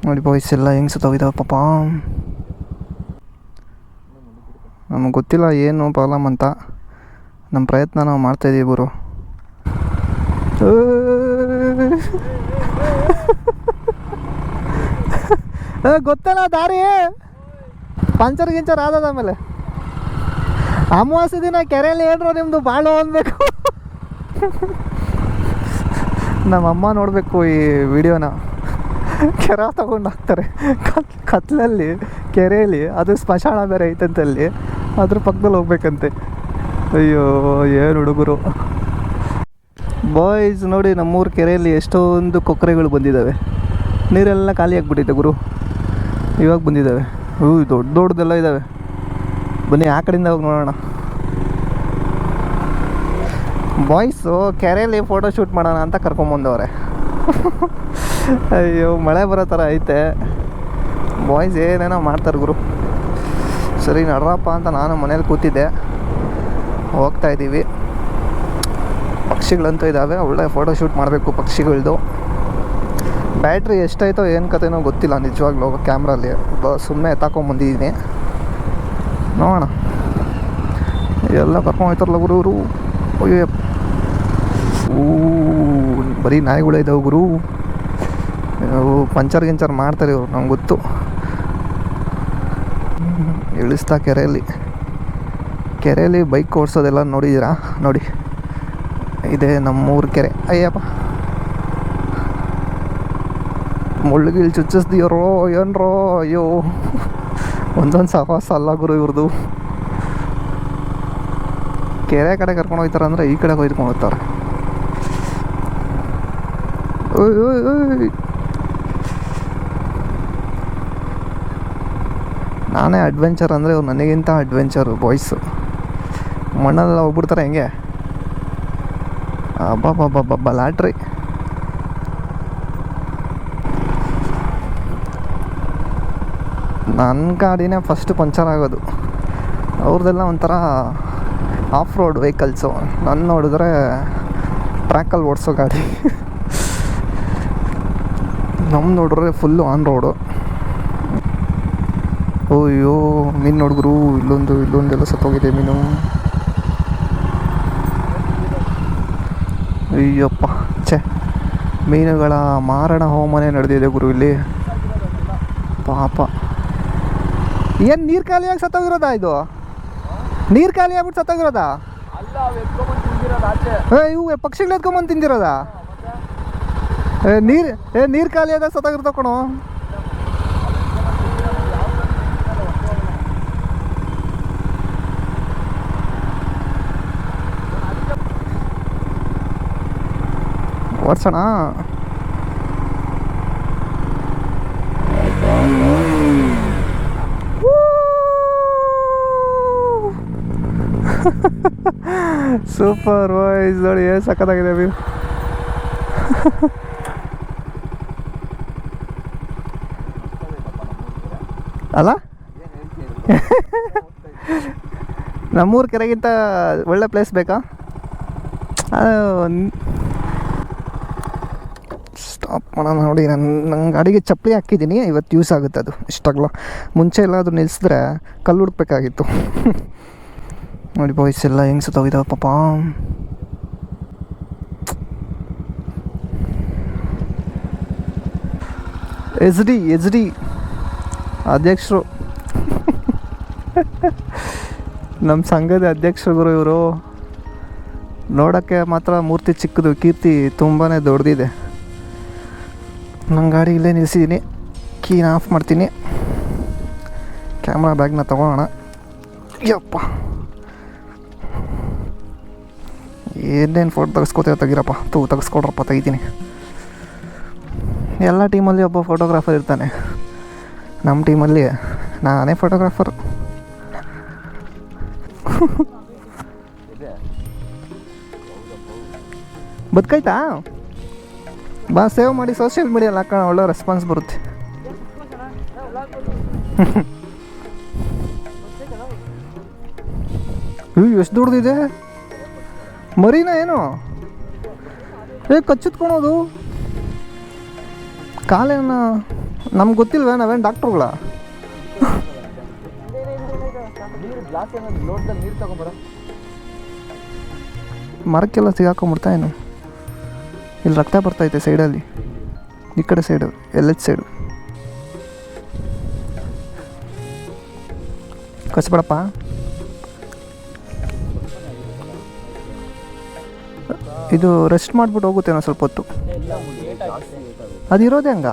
ನೋಡಿ ಬಾಯ್ಸ್ ಎಲ್ಲ ಹೆಂಗೆ ಸತ್ತೋಗಿದ್ದಾವೆ ಪಾಪ. ನಮಗೆ ಗೊತ್ತಿಲ್ಲ ಏನು ಪ್ರಾಬ್ಲಮ್ ಅಂತ. ನಮ್ಮ ಪ್ರಯತ್ನ ನಾವು ಮಾಡ್ತಾಯಿದ್ದೀವಿ ಗುರು. ಗೊತ್ತಲ್ಲ ದಾರಿ ಪಂಚರ್ ಗಿಂಚರ್ ಆದದ. ಆಮೇಲೆ ಅಮಾವಾಸ್ಯೆ ದಿನ ಕೆರೆಯಲ್ಲಿ ಏನ್ರೋ ನಿಮ್ಮದು ಬಾಳು ಅನ್ಬೇಕು. ನಮ್ಮಮ್ಮ ನೋಡಬೇಕು ಈ ವಿಡಿಯೋನ. ಕೆರೆ ತಗೊಂಡು ಹಾಕ್ತಾರೆ ಕತ್ಲಲ್ಲಿ ಕೆರೆಯಲ್ಲಿ. ಅದು ಸ್ಮಶಾನ ಬೇರೆ ಐತಂತಲ್ಲಿ, ಅದ್ರ ಪಕ್ಕದಲ್ಲಿ ಹೋಗ್ಬೇಕಂತೆ. ಅಯ್ಯೋ ಏನು ಹುಡುಗರು. ಬಾಯ್ಸ್ ನೋಡಿ ನಮ್ಮೂರು ಕೆರೆಯಲ್ಲಿ ಎಷ್ಟೊಂದು ಕೊಕ್ಕರೆಗಳು ಬಂದಿದ್ದಾವೆ. ನೀರೆಲ್ಲ ಖಾಲಿ ಆಗಿಬಿಟ್ಟಿದೆ ಗುರು, ಇವಾಗ ಬಂದಿದ್ದಾವೆ. ದೊಡ್ಡ ದೊಡ್ಡದೆಲ್ಲ ಇದ್ದಾವೆ. ಬನ್ನಿ ಆ ಕಡೆಯಿಂದ ಹೋಗಿ ನೋಡೋಣ. ಬಾಯ್ಸು ಕೆರೆಯಲ್ಲಿ ಫೋಟೋ ಶೂಟ್ ಮಾಡೋಣ ಅಂತ ಕರ್ಕೊಂಬಂದವ್ರೆ. ಅಯ್ಯೋ ಮಳೆ ಬರೋ ಥರ ಐತೆ. ಬಾಯ್ಸ್ ಏನೇನೋ ಮಾಡ್ತಾರೆ ಗುರು. ಸರಿ ನಡ್ರಪ್ಪ ಅಂತ ನಾನು ಮನೇಲಿ ಕೂತಿದ್ದೆ. ಹೋಗ್ತಾಯಿದ್ದೀವಿ. ಪಕ್ಷಿಗಳಂತೂ ಇದ್ದಾವೆ, ಒಳ್ಳೆ ಫೋಟೋ ಶೂಟ್ ಮಾಡಬೇಕು ಪಕ್ಷಿಗಳದ್ದು. ಬ್ಯಾಟ್ರಿ ಎಷ್ಟಾಯ್ತೋ ಏನು ಕತೆನೋ ಗೊತ್ತಿಲ್ಲ ನಿಜವಾಗ್ಲೂ ಕ್ಯಾಮ್ರಲ್ಲಿ. ಸುಮ್ಮನೆ ಎತ್ತಾಕೊಂಬಂದಿದ್ದೀನಿ, ನೋಡೋಣ. ಎಲ್ಲ ಕರ್ಕೊಂಡೋಯ್ತಾರಲ್ಲ ಗುರು ಇವರು. ಅಯ್ಯೋ ಬರೀ ನಾಯಿಗಳೇ ಇದ್ದಾವೆ ಗುರು. ಪಂಚರ್ ಗಿಂಚರ್ ಮಾಡ್ತಾರೆ ಇವರು, ನಮ್ಗೆ ಗೊತ್ತು. ಇಳಿಸ್ತಾ ಕೆರೆಯಲ್ಲಿ ಬೈಕ್ ಓಡಿಸೋದೆಲ್ಲ ನೋಡಿದ್ದೀರಾ? ನೋಡಿ ಇದೆ ನಮ್ಮೂರು ಕೆರೆ. ಅಯ್ಯಪ್ಪ ಮುಳ್ಳುಗಿಲ್ ಚುಚ್ಚಿಸ್ದಿಯರೋ ಏನ್ರೋ. ಅಯ್ಯೋ ಒಂದೊಂದು ಸಹವಾಸ ಅಲ್ಲ ಗುರು ಇವ್ರದ್ದು. ಕೆರೆ ಕಡೆ ಕರ್ಕೊಂಡು ಹೋಗ್ತಾರೆ ಅಂದರೆ ಈ ಕಡೆ ಹೊಯ್ದುಕೊಂಡು ಹೋಗ್ತಾರೆ. ನಾನೇ ಅಡ್ವೆಂಚರ್ ಅಂದರೆ ಇವ್ರು ನನಗಿಂತ ಅಡ್ವೆಂಚರು ಬಾಯ್ಸು. ಮಣ್ಣೆಲ್ಲ ಹೋಗ್ಬಿಡ್ತಾರೆ ಹೆಂಗೆ. ಅಬ್ಬಬ್ಬಬ್ಬಬ್ಬ ಲಾಟ್ರಿ. ನನ್ನ ಗಾಡಿನೇ ಫಸ್ಟ್ ಪಂಚರ್ ಆಗೋದು. ಅವ್ರದ್ದೆಲ್ಲ ಒಂಥರ ಆಫ್ ರೋಡ್ ವೆಹಿಕಲ್ಸು. ನನ್ನ ನೋಡಿದ್ರೆ ಟ್ರ್ಯಾಕಲ್ಲಿ ಓಡಿಸೋ ಗಾಡಿ. ನಮ್ಮ ನೋಡಿದ್ರೆ ಫುಲ್ಲು ಆನ್ ರೋಡು. ಅಯ್ಯೋ ಮೀನು ನೋಡಿದ್ರು, ಇಲ್ಲೊಂದೆಲ್ಲ ಸತ್ತೋಗಿದೆ ಮೀನು. ಅಯ್ಯಪ್ಪ ಮೀನುಗಳ ಮಾರಣ ಹೋಮನೆ ನಡೆದಿದೆ ಗುರು ಇಲ್ಲಿ. ಪಾಪ ಏನು ನೀರು ಖಾಲಿಯಾಗಿ ಸತ್ತೋಗಿರೋದಾ? ಇದು ನೀರು ಖಾಲಿ ಆಗ್ಬಿಟ್ಟು ಸತ್ತೋಗಿರೋದಾ? ಇವು ಪಕ್ಷಿಗಳು ಎತ್ಕೊಂಬಂದು ತಿಂದಿರೋದಾ? ನೀರು ಖಾಲಿ ಆದಾಗ ಸತ್ತೋಗಿರ್ತಾವ ಕಣೋ. ಓಡ್ಸೋಣ. ಸೂಪರ್ ವಾಯ್ಸ್ ನೋಡಿ, ಏನು ಸಕ್ಕತ್ತಾಗಿದೆ ವ್ಯೂ. ಅಲ್ಲ ನಮ್ಮೂರು ಕೆರೆಗಿಂತ ಒಳ್ಳೆ ಪ್ಲೇಸ್ ಬೇಕಾ? ಸ್ಟಾಪ್ ಮಾಡೋಣ. ನೋಡಿ ನನ್ನ ಗಾಡಿಗೆ ಚಪ್ಪಲಿ ಹಾಕಿದ್ದೀನಿ, ಇವತ್ತು ಯೂಸ್ ಆಗುತ್ತೆ ಅದು. ಇಷ್ಟಾಗಲ್ಲ, ಮುಂಚೆ ಎಲ್ಲಾದರೂ ನಿಲ್ಲಿಸಿದ್ರೆ ಕಲ್ಲು ಹುಡ್ಬೇಕಾಗಿತ್ತು. ನೋಡಿ ಬಾಯ್ಸ್ ಎಲ್ಲ ಹೆಂಗೆ ಸತ್ತೋಗಿದ್ದಾವೆ ಪಾಪ. ಎಚ್ ಡಿ ಅಧ್ಯಕ್ಷರು, ನಮ್ಮ ಸಂಘದ ಅಧ್ಯಕ್ಷರು ಗುರು ಇವರು. ನೋಡೋಕ್ಕೆ ಮಾತ್ರ ಮೂರ್ತಿ ಚಿಕ್ಕದು, ಕೀರ್ತಿ ತುಂಬಾ ದೊಡ್ಡದಿದೆ. ನನ್ನ ಗಾಡಿ ಇಲ್ಲೇ ನಿಲ್ಲಿಸಿದ್ದೀನಿ. ಕೀನ ಆಫ್ ಮಾಡ್ತೀನಿ. ಕ್ಯಾಮ್ರಾ ಬ್ಯಾಗ್ನ ತೊಗೊಳ್ಳೋಣ. ಯಪ್ಪ ಏನೇನು ಫೋಟೋ ತೆಗಿರಪ್ಪ. ತೆಗೆಸ್ಕೊಡ್ರಪ್ಪ, ತೆಗಿತೀನಿ. ಎಲ್ಲ ಟೀಮಲ್ಲಿ ಒಬ್ಬ ಫೋಟೋಗ್ರಾಫರ್ ಇರ್ತಾನೆ. ನಮ್ಮ ಟೀಮಲ್ಲಿ ನಾನೇ ಫೋಟೋಗ್ರಾಫರ್. ಬದುಕಾಯ್ತಾ? ಬಾ ಸೇವ್ ಮಾಡಿ ಸೋಷಿಯಲ್ ಮೀಡಿಯಲ್ಲಿ ಹಾಕೋಣ, ಒಳ್ಳೆ ರೆಸ್ಪಾನ್ಸ್ ಬರುತ್ತೆ. ಎಷ್ಟು ದೊಡ್ಡದಿದೆ ಮರಿನಾ ಏನು? ಕಚ್ಚುತ್ಕೊಳೋದು ಕಾಲೇನ ನಮ್ಗೆ ಗೊತ್ತಿಲ್ವೇ, ನಾವೇನು ಡಾಕ್ಟ್ರುಗಳ? ನೀರು ಗ್ಲಾಸ್ ಏನಾದ್ರು ಲೋಟದಲ್ಲಿ ನೀರು ತಗೊಂಬರ. ಮರಕ್ಕೆಲ್ಲ ಸಿಗಾಕೊಂಬಿಡ್ತಾ ಏನು? ಇಲ್ಲಿ ರಕ್ತ ಬರ್ತೈತೆ ಸೈಡಲ್ಲಿ, ಈ ಕಡೆ ಸೈಡು, LH ಸೈಡು. ಕಚ್ಬೇಡಪ್ಪ. ಇದು ರೆಸ್ಟ್ ಮಾಡಿಬಿಟ್ಟು ಹೋಗುತ್ತೇನೋ ಸ್ವಲ್ಪ ಹೊತ್ತು. ಅದು ಇರೋದೇ ಹಂಗ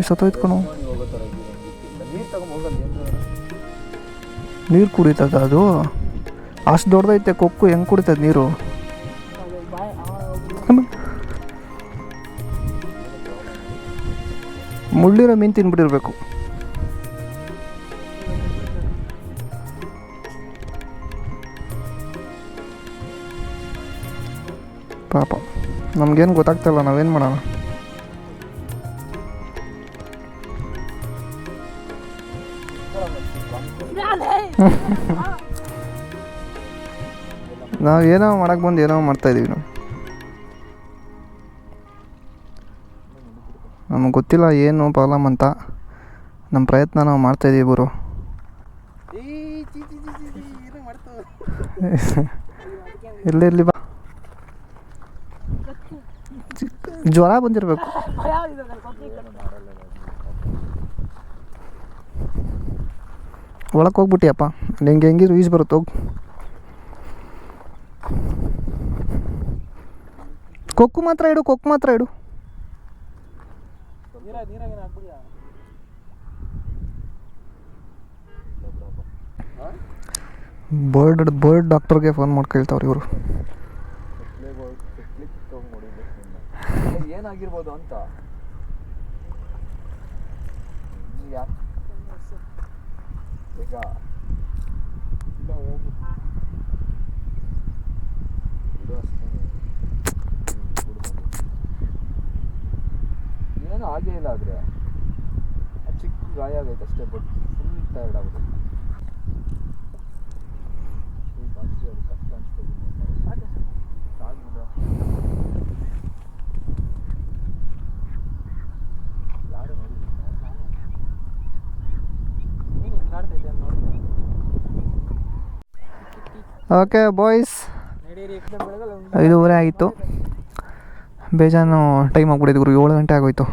ಸತ್ತೋಯ್ತ್ಕೊಣು. ನೀರು ಕುಡಿತದ ಅದು? ಅಷ್ಟು ದೊಡ್ಡದೈತೆ ಕೊಕ್ಕು, ಹೆಂಗೆ ಕುಡಿತದ ನೀರು? ಮುಳ್ಳಿರೋ ಮೀನು ತಿನ್ಬಿಟ್ಟಿರ್ಬೇಕು. ಪಾಪ ನಮ್ಗೇನು ಗೊತ್ತಾಗ್ತಾಯಿಲ್ಲ, ನಾವೇನು ಮಾಡೋಣ? ನಾವು ಏನೋ ಮಾಡಕ್ಕೆ ಬಂದು ಏನೋ ಮಾಡ್ತಾಯಿದ್ದೀವಿ ನಾವು. ನಮಗೆ ಗೊತ್ತಿಲ್ಲ ಏನು ಪ್ರಾಬ್ಲಮ್ ಅಂತ. ನಮ್ಮ ಪ್ರಯತ್ನ ನಾವು ಮಾಡ್ತಾಯಿದ್ದೀವಿ ಗುರು. ಇರಲಿ ಬಾ, ಜ್ವರ ಬಂದಿರಬೇಕು. ಒಳಕ್ಕೆ ಹೋಗ್ಬಿಟ್ಟಿಯಪ್ಪ, ನಿಂಗೆ ಹೆಂಗಿದ್ರು ಈಜು ಬರುತ್ತೆ, ಹೋಗು. ಕೊಕ್ಕು ಮಾತ್ರ ಇಡು, ಕೊಕ್ಕು ಮಾತ್ರ ಇಡು. ಬರ್ಡ್ ಡಾಕ್ಟರ್ಗೆ ಫೋನ್ ಮಾಡಿ ಕೇಳ್ತಾವ್ರಿ ಇವರು. ಏನಾಗಿರ್ಬೋದು ಅಂತ. ಈಗ ಏನೋ ಆಗೇ ಇಲ್ಲ, ಆದರೆ ಚಿಕ್ಕ ಗಾಯ ಆಗೈತೆ ಅಷ್ಟೇ, ಬಟ್ ಫುಲ್ ಟೈರ್ಡ್ ಆಗುತ್ತೆ. ಕಷ್ಟ ಅನ್ಸ್ತೀವಿ. ಓಕೆ ಬಾಯ್ಸ್, 5:30 ಆಗಿತ್ತು. ಬೇಜಾನು ಟೈಮ್ ಆಗ್ಬಿಟ್ಟಿದ್ದು ಗುರು, 7 ಗಂಟೆ ಆಗೋಯ್ತು.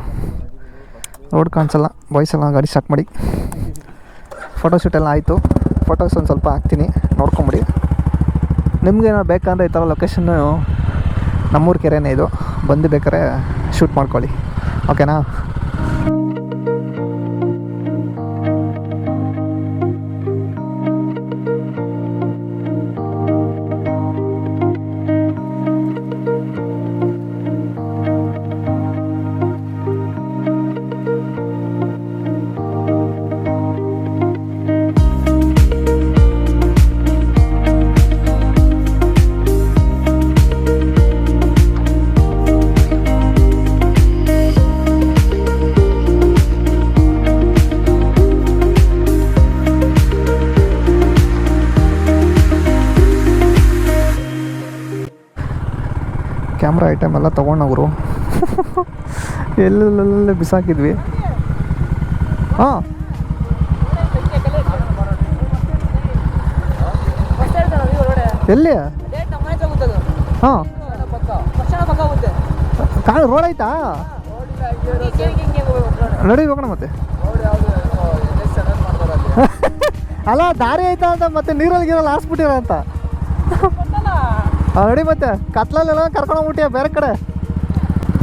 ರೋಡ್ ಕಾಣಿಸಲ್ಲ. ಬಾಯ್ಸ್ ಎಲ್ಲ ಗಾಡಿ ಸ್ಟಾರ್ಟ್ ಮಾಡಿ. ಫೋಟೋಶೂಟ್ ಎಲ್ಲ ಆಯಿತು. ಫೋಟೋಸ್ ಒಂದು ಸ್ವಲ್ಪ ಹಾಕ್ತೀನಿ, ನೋಡ್ಕೊಂಬಿಡಿ. ನಿಮ್ಗೆ ಏನಾದ್ರು ಬೇಕಂದರೆ ಈ ಥರ ಲೊಕೇಶನ್ನು ನಮ್ಮೂರ ಕೆರೆನೇ ಇದು, ಬಂದು ಬೇಕಾದ್ರೆ ಶೂಟ್ ಮಾಡ್ಕೊಳ್ಳಿ. ಓಕೆನಾ? ಕ್ಯಾಮ್ರಾ ಐಟಮ್ ಎಲ್ಲ ತೊಗೊಂಡವರು ಎಲ್ಲೆಲ್ಲ ಬಿಸಾಕಿದ್ವಿ. ಹಾಂ, ಎಲ್ಲಿ? ಹಾಂ, ರೋಡ್ ಆಯ್ತಾ? ನಡಿಬೇಕಣ್ಣ ಮತ್ತೆ. ಅಲ್ಲ, ದಾರಿ ಆಯ್ತಾ ಅಂತ ಮತ್ತೆ ನೀರಲ್ಲಿ ಗೀರಲ್ಲಿ ಹಾರಿಸ್ಬಿಟ್ಟಿರ ಅಂತ. ನಡಿ ಮತ್ತೆ, ಕತ್ಲಲ್ಲೆಲ್ಲ ಕರ್ಕೊಂಡೋಗ್ಬಿಟ್ಟಿಯ ಬೇರೆ ಕಡೆ.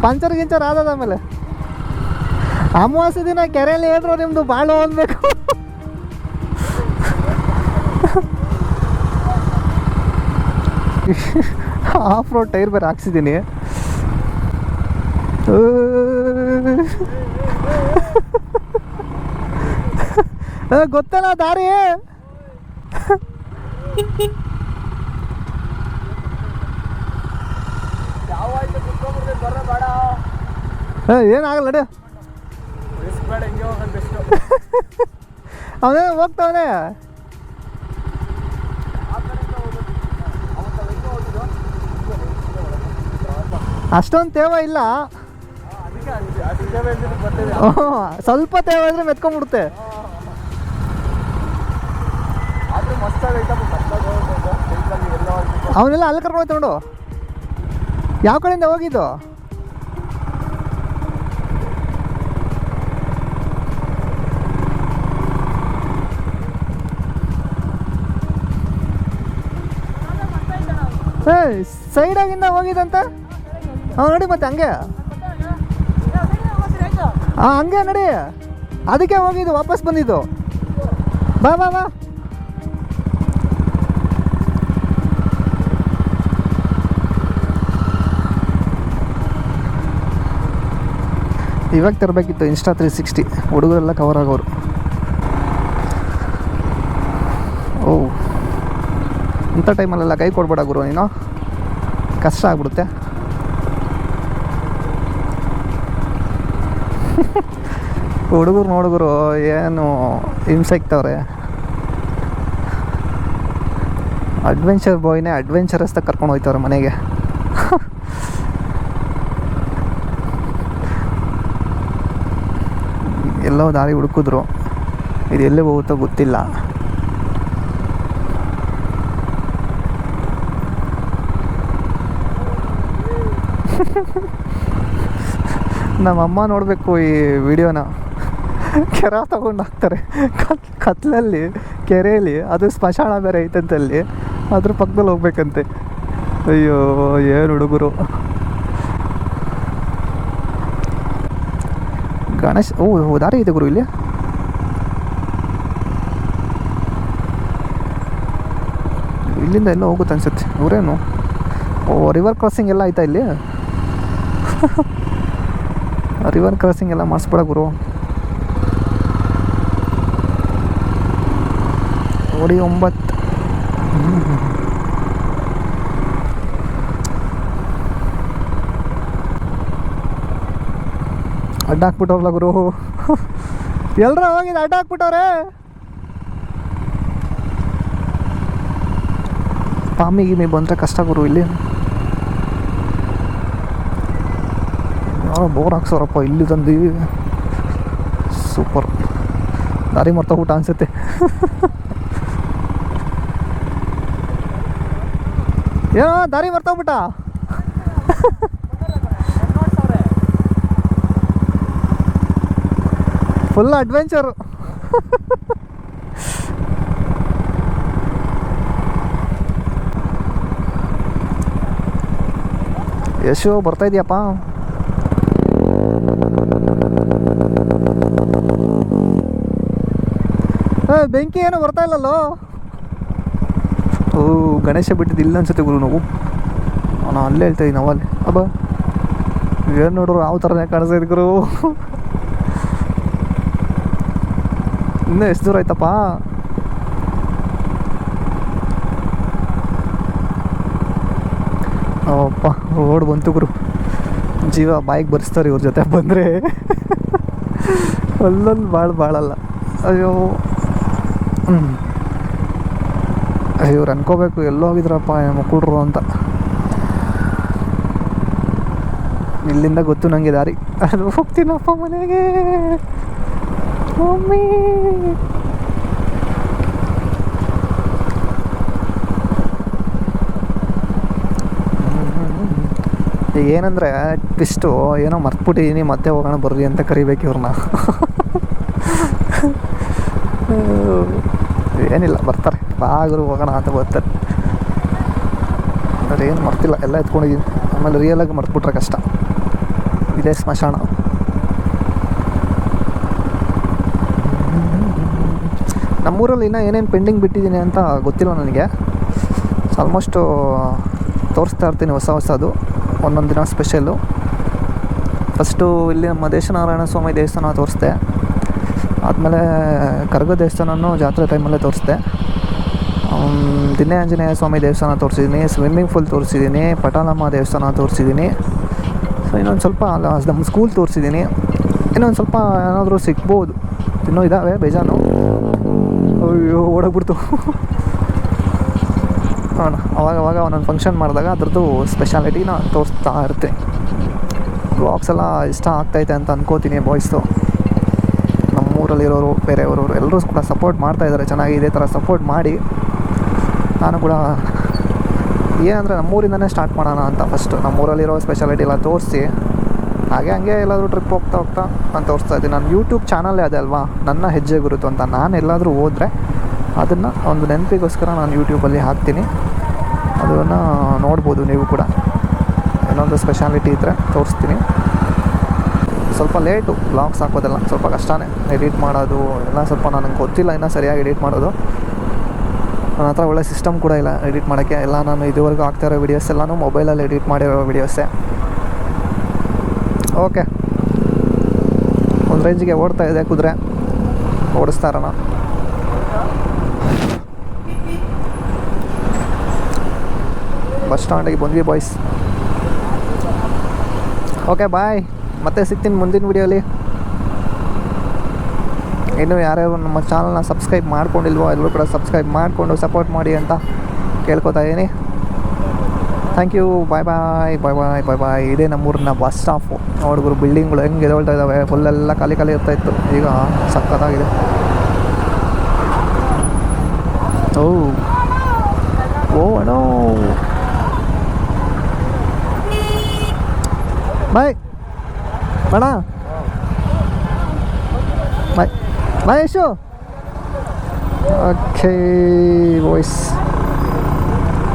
ಪಂಚರ್ ಗಿಂಚರ್ ಆದದ. ಆಮೇಲೆ ಅಮಾವಾಸ್ಯೆ ದಿನ ಕೆರೆಯಲ್ಲಿ ಏನ್ರೋ ನಿಮ್ಮದು ಬಾಳು ಅನ್ಬೇಕು. ಆಫ್ ರೋಡ್ ಟೈರ್ ಬೇರೆ ಹಾಕ್ಸಿದ್ದೀನಿ. ಗೊತ್ತಲ್ಲ ದಾರಿ. ಏನಾಗಲ್ಲ ನಡಿ. ಅವನೇ ಹೋಗ್ತಾವನೆ. ಅಷ್ಟೊಂದು ತೇವ ಇಲ್ಲ. ಸ್ವಲ್ಪ ತೇವ ಇದ್ರೆ ಮೆತ್ಕೊಂಡ್ಬಿಡುತ್ತೆ. ಅವನೆಲ್ಲ ಅಲ್ಲಿ ಕರ್ಕೊಂಡು ಹೋಗ್ತೊಂಡು ಯಾವ ಕಡೆಯಿಂದ ಹೋಗಿದ್ದು? ಸೈಡಾಗಿಂದ ಹೋಗಿದಂತ ನೋಡಿ ಮತ್ತೆ ಹಂಗೆ ಹಂಗೆ ನಡಿ, ಅದಕ್ಕೆ ಹೋಗಿದ್ದು, ವಾಪಸ್ ಬಂದಿದ್ದು. ಬಾ ಬಾ ಬಾ. ಇವಾಗ ತರಬೇಕಿತ್ತು ಇನ್ಸ್ಟಾ 360, ಹುಡುಗರೆಲ್ಲ ಕವರ್ ಆಗೋರು. ಓ, ಇಂಥ ಟೈಮಲ್ಲೆಲ್ಲ ಕೈ ಕೊಡ್ಬೇಡ ಗುರು ನೀನು, ಕಷ್ಟ ಆಗ್ಬಿಡುತ್ತೆ. ಹುಡುಗರು ಏನು ಹಿಂಸೆ ಇಕ್ತವ್ರೆ. ಅಡ್ವೆಂಚರ್ ಬಾಯ್ನೇ ಅಡ್ವೆಂಚರಸ್ ತ ಕರ್ಕೊಂಡು ಹೋಗ್ತವ್ರೆ ಮನೆಗೆ. ಎಲ್ಲೋ ದಾರಿ ಹುಡುಕಿದ್ರು, ಇದು ಎಲ್ಲಿ ಹೋಗುತ್ತೋ ಗೊತ್ತಿಲ್ಲ. ನಮ್ಮಮ್ಮ ನೋಡಬೇಕು ಈ ವಿಡಿಯೋನ. ಕೆರೆ ತಗೊಂಡು ಹಾಕ್ತಾರೆ ಕತ್ಲಲ್ಲಿ, ಕೆರೆಯಲ್ಲಿ, ಅದು ಸ್ಮಶಾನ ಬೇರೆ ಐತಂತಲ್ಲಿ, ಅದ್ರ ಪಕ್ಕದಲ್ಲಿ ಹೋಗ್ಬೇಕಂತೆ. ಅಯ್ಯೋ ಏನು ಹುಡುಗರು. ಗಣೇಶ್, ಓ ದಾರಿ ಇದೆ ಗುರು ಇಲ್ಲಿ. ಇಲ್ಲಿಂದ ಎಲ್ಲ ಹೋಗುತ್ತೆ ಅನ್ಸುತ್ತೆ. ಇವರೇನು, ಓ ರಿವರ್ ಕ್ರಾಸಿಂಗ್ ಎಲ್ಲ ಆಯ್ತಾ ಇಲ್ಲಿ? ರಿವರ್ ಕ್ರಾಸಿಂಗ್ ಎಲ್ಲ ಮಾಡಿಸ್ಬೇಡ ಗುರು. ಓಡಿ 9. ಅಡ್ಡ ಹಾಕ್ಬಿಟ್ಟವ್ರಲ್ಲ ಗುರು. ಎಲ್ಲರ ಹೋಗಿದ್ದು ಅಡ್ಡ ಹಾಕ್ಬಿಟ್ಟವ್ರೆ. ಪಾಮಿ ಗಿಮಿ ಬಂದರೆ ಕಷ್ಟ ಗುರು ಇಲ್ಲಿ. ಬೋರ್ ಹಾಕ್ಸೋರಪ್ಪ ಇಲ್ಲಿ ತಂದು. ಸೂಪರ್. ದಾರಿ ಮರ್ತೋಗ್ಬಿಟ್ಟ ಅನ್ಸುತ್ತೆ. ಏನೋ ದಾರಿ ಮರ್ತೋಗ್ಬಿಟ್ಟ. Full adventure. ಯಶು ಬರ್ತಾ ಇದೆಯಪ್ಪ. ಬೆಂಕಿ ಏನೋ ಬರ್ತಾ ಇಲ್ಲಲ್ಲೋ. ಓ ಗಣೇಶ ಬಿಟ್ಟಿದ್ದು ಇಲ್ಲ ಅನ್ಸುತ್ತೆ ಗುರು. ನಾವು ನಾನು ಅಲ್ಲೇ ಹೇಳ್ತಾ ಇದ್ದೀನಿ ನಾವಲ್ಲಿ. ಅಬ್ಬ ಏನು ನೋಡ್ರು ಯಾವ ಥರನೇ ಕಾಣಿಸ್ತಾ ಗುರು. ಇನ್ನೂ ಎಷ್ಟು ದೂರ ಆಯ್ತಪ್ಪ. ಅಪ್ಪ ರೋಡ್ ಬಂತು ಗುರು. ಜೀವ ಬಾಯಿಗೆ ಬರ್ಸ್ತಾರೆ ಇವ್ರ ಜೊತೆ ಬಂದರೆ. ಅಲ್ಲೊಂದು ಬಾಳಲ್ಲ. ಅಯ್ಯೋ ಇವ್ರು ಅನ್ಕೋಬೇಕು ಎಲ್ಲೋ ಹೋಗಿದ್ರಪ್ಪ ಮಕ್ಕಳ್ರು ಅಂತ. ಇಲ್ಲಿಂದ ಗೊತ್ತು ನನಗೆ ದಾರಿ. ಅದು ಹೋಗ್ತೀನಪ್ಪ ಮನೆಗೆ ಮಮ್ಮಿ. ಈಗ ಏನಂದರೆ ಟ್ವಿಸ್ಟು, ಏನೋ ಮರ್ತ್ಬಿಟ್ಟಿದ್ದೀನಿ, ಮತ್ತೆ ಹೋಗೋಣ ಬರ್ರಿ ಅಂತ ಕರಿಬೇಕು ಇವ್ರನ್ನ. ಏನಿಲ್ಲ, ಬರ್ತಾರೆ ಬಾಗರು ಹೋಗೋಣ ಅಂತ ಬರ್ತಾರೆ. ಆದರೆ ಏನು ಮರ್ತಿಲ್ಲ, ಎಲ್ಲ ಎತ್ಕೊಂಡಿದ್ದೀನಿ. ಆಮೇಲೆ ರಿಯಲಾಗಿ ಮರ್ತ್ಬಿಟ್ರೆ ಕಷ್ಟ. ಇದೇ ಸ್ಮಶಾನ. ನಮ್ಮೂರಲ್ಲಿ ಇನ್ನೂ ಏನೇನು ಪೆಂಡಿಂಗ್ ಬಿಟ್ಟಿದ್ದೀನಿ ಅಂತ ಗೊತ್ತಿಲ್ಲ ನನಗೆ. ಆಲ್ಮೋಸ್ಟು ತೋರಿಸ್ತಾ ಇರ್ತೀನಿ ಹೊಸದು, ಒಂದೊಂದು ದಿನ ಸ್ಪೆಷಲ್ಲು. ಫಸ್ಟು ಇಲ್ಲಿ ನಮ್ಮ ದೇಶನಾರಾಯಣ ಸ್ವಾಮಿ ದೇವಸ್ಥಾನ ತೋರಿಸ್ದೆ. ಆದಮೇಲೆ ಕರಗ ದೇವಸ್ಥಾನನೂ ಜಾತ್ರೆ ಟೈಮಲ್ಲೇ ತೋರಿಸ್ದೆ. ದಿನೇ ಆಂಜನೇಯ ಸ್ವಾಮಿ ದೇವಸ್ಥಾನ ತೋರಿಸಿದ್ದೀನಿ, ಸ್ವಿಮ್ಮಿಂಗ್ ಫೂಲ್ ತೋರಿಸಿದ್ದೀನಿ, ಪಟಾಲಮ್ಮ ದೇವಸ್ಥಾನ ತೋರಿಸಿದ್ದೀನಿ. ಸೊ ಇನ್ನೊಂದು ಸ್ವಲ್ಪ ನಮ್ಮ ಸ್ಕೂಲ್ ತೋರಿಸಿದ್ದೀನಿ. ಇನ್ನೊಂದು ಸ್ವಲ್ಪ ಏನಾದರೂ ಸಿಗ್ಬೋದು, ಇನ್ನೂ ಇದ್ದಾವೆ ಬೇಜಾನು. ಅಯ್ಯೋ ಓಡೋಗ್ಬಿಡ್ತು. ನೋಡೋಣ ಅವಾಗ ಒಂದೊಂದು ಫಂಕ್ಷನ್ ಮಾಡಿದಾಗ ಅದ್ರದ್ದು ಸ್ಪೆಷಾಲಿಟಿನ ತೋರಿಸ್ತಾ ಇರ್ತೀನಿ. ವ್ಲಾಗ್ಸ್ ಎಲ್ಲ ಇಷ್ಟ ಆಗ್ತೈತೆ ಅಂತ ಅನ್ಕೋತೀನಿ ಬಾಯ್ಸ್ದು. ನಮ್ಮೂರಲ್ಲಿರೋರು ಬೇರೆಯವರು ಎಲ್ಲರೂ ಕೂಡ ಸಪೋರ್ಟ್ ಮಾಡ್ತಾಯಿದ್ದಾರೆ ಚೆನ್ನಾಗಿ. ಇದೇ ಥರ ಸಪೋರ್ಟ್ ಮಾಡಿ ನಾನು ಕೂಡ ಏನಂದರೆ ನಮ್ಮೂರಿಂದನೇ ಸ್ಟಾರ್ಟ್ ಮಾಡೋಣ ಅಂತ ಫಸ್ಟು ನಮ್ಮೂರಲ್ಲಿರೋ ಸ್ಪೆಷಾಲಿಟಿ ಎಲ್ಲ ತೋರಿಸಿ ಹಂಗೆ ಎಲ್ಲಾದರೂ ಟ್ರಿಪ್ ಹೋಗ್ತಾ ನಾನು ತೋರಿಸ್ತಾ ಇದ್ದೀನಿ. ನನ್ನ ಯೂಟ್ಯೂಬ್ ಚಾನಲ್ಲೇ ಅದೇ ಅಲ್ವಾ, ನನ್ನ ಹೆಜ್ಜೆ ಗುರುತು ಅಂತ. ನಾನು ಎಲ್ಲಾದರೂ ಹೋದರೆ ಅದನ್ನು ಒಂದು ನೆನಪಿಗೋಸ್ಕರ ನಾನು ಯೂಟ್ಯೂಬಲ್ಲಿ ಹಾಕ್ತೀನಿ, ಅದನ್ನು ನೋಡ್ಬೋದು ನೀವು ಕೂಡ. ಇನ್ನೊಂದು ಸ್ಪೆಷಾಲಿಟಿ ಇದ್ದರೆ ತೋರಿಸ್ತೀನಿ. ಸ್ವಲ್ಪ ಲೇಟು ವ್ಲಾಗ್ಸ್ ಹಾಕೋದೆಲ್ಲ, ಸ್ವಲ್ಪ ಕಷ್ಟನೇ ಎಡಿಟ್ ಮಾಡೋದು ಎಲ್ಲ. ಸ್ವಲ್ಪ ನನಗೆ ಗೊತ್ತಿಲ್ಲ ಇನ್ನೂ ಸರಿಯಾಗಿ ಎಡಿಟ್ ಮಾಡೋದು. ನನ್ನ ಹತ್ರ ಒಳ್ಳೆ ಸಿಸ್ಟಮ್ ಕೂಡ ಇಲ್ಲ ಎಡಿಟ್ ಮಾಡೋಕ್ಕೆ. ಎಲ್ಲ ನಾನು ಇದುವರೆಗೂ ಆಗ್ತಾಯಿರೋ ವೀಡಿಯೋಸ್ ಎಲ್ಲನೂ ಮೊಬೈಲಲ್ಲಿ ಎಡಿಟ್ ಮಾಡಿರೋ ವೀಡಿಯೋಸೇ. ಓಕೆ, ಒಂದು ರೇಂಜಿಗೆ ಓಡ್ತಾ ಇದೆ ಕುದುರೆ, ಓಡಿಸ್ತಾ ಇರೋಣ. ಬಸ್ ಸ್ಟ್ಯಾಂಡಿಗೆ ಬಂದ್ವಿ ಬಾಯ್ಸ್. ಓಕೆ ಬಾಯ್, ಮತ್ತೆ ಸಿಗ್ತೀನಿ ಮುಂದಿನ ವೀಡಿಯೋಲಿ. ಇನ್ನೂ ಯಾರ್ಯಾರು ನಮ್ಮ ಚಾನಲ್ನ ಸಬ್ಸ್ಕ್ರೈಬ್ ಮಾಡ್ಕೊಂಡಿಲ್ವೋ ಎಲ್ಲರೂ ಕೂಡ ಸಬ್ಸ್ಕ್ರೈಬ್ ಮಾಡಿಕೊಂಡು ಸಪೋರ್ಟ್ ಮಾಡಿ ಅಂತ ಕೇಳ್ಕೊತಾ ಇದ್ದೀನಿ. Thank you. Bye bye bye bye bye bye. ಇದೇ ನಮ್ಮೂರಿನ ಬಸ್ ಸ್ಟಾಪು. ನೋಡಿದ್ರು ಬಿಲ್ಡಿಂಗ್ಗಳು ಹೆಂಗೆ ಎದೊಳ್ತಾ ಇದ್ದಾವೆ. ಫುಲ್ಲೆಲ್ಲ ಖಾಲಿ ಇರ್ತಾಯಿತ್ತು, ಈಗ ಸಕ್ಕತ್ತಾಗಿದೆ. ಓ ಅಣ್ಣೋ, ಬಾಯ್ ಬೇಡ bye bye Yashu. Okay voice.